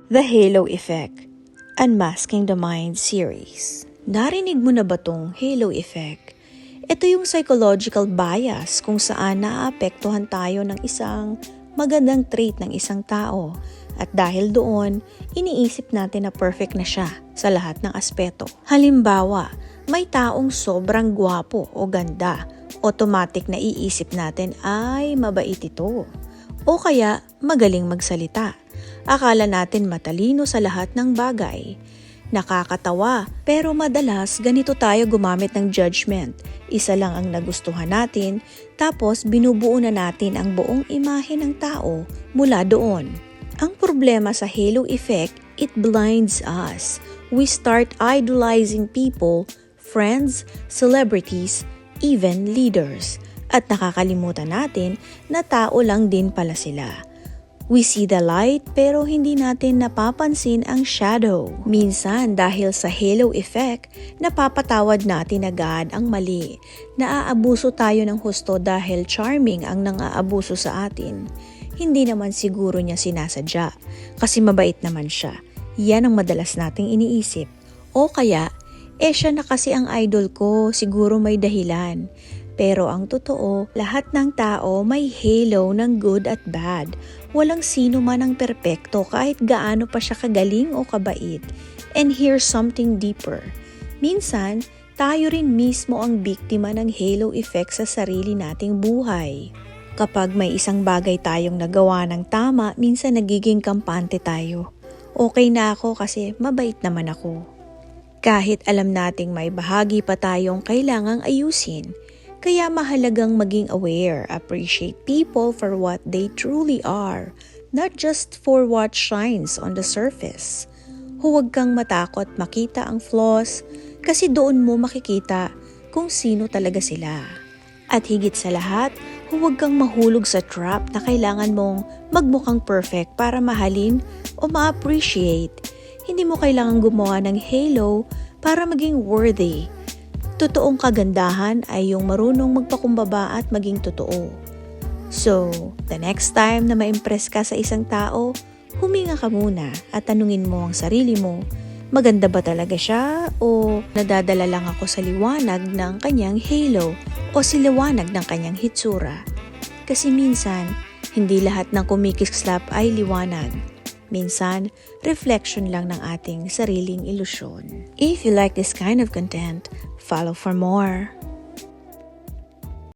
The Halo Effect, Unmasking the Mind series. Narinig mo na ba tong Halo Effect? Ito yung psychological bias kung saan naaapektuhan tayo ng isang magandang trait ng isang tao. At dahil doon, iniisip natin na perfect na siya sa lahat ng aspeto. Halimbawa, may taong sobrang gwapo o ganda. Automatic na iisip natin ay mabait ito. O kaya magaling magsalita. Akala natin matalino sa lahat ng bagay. Nakakatawa, pero madalas ganito tayo gumamit ng judgment. Isa lang ang nagustuhan natin, tapos binubuo na natin ang buong imahe ng tao mula doon. Ang problema sa halo effect, it blinds us. We start idolizing people, friends, celebrities, even leaders. At nakakalimutan natin na tao lang din pala sila. We see the light pero hindi natin napapansin ang shadow. Minsan dahil sa halo effect, napapatawad natin agad ang mali. Naaabuso tayo ng husto dahil charming ang nang-aabuso sa atin. Hindi naman siguro niya sinasadya kasi mabait naman siya. Yan ang madalas nating iniisip. O kaya, siya na kasi ang idol ko, siguro may dahilan. Pero ang totoo, lahat ng tao may halo ng good at bad. Walang sino man ang perpekto kahit gaano pa siya kagaling o kabait. And here's something deeper. Minsan, tayo rin mismo ang biktima ng halo effect sa sarili nating buhay. Kapag may isang bagay tayong nagawa ng tama, minsan nagiging kampante tayo. Okay na ako kasi mabait naman ako. Kahit alam nating may bahagi pa tayong kailangang ayusin, kaya mahalagang maging aware, appreciate people for what they truly are, not just for what shines on the surface. Huwag kang matakot makita ang flaws kasi doon mo makikita kung sino talaga sila. At higit sa lahat, huwag kang mahulog sa trap na kailangan mong magmukhang perfect para mahalin o ma-appreciate. Hindi mo kailangang gumawa ng halo para maging worthy. Totoong kagandahan ay yung marunong magpakumbaba at maging totoo. So, the next time na ma-impress ka sa isang tao, huminga ka muna at tanungin mo ang sarili mo, maganda ba talaga siya o nadadala lang ako sa liwanag ng kanyang halo o si liwanag ng kanyang hitsura? Kasi minsan, hindi lahat ng kumikislap ay liwanag. Minsan, reflection lang ng ating sariling ilusyon. If you like this kind of content, follow for more.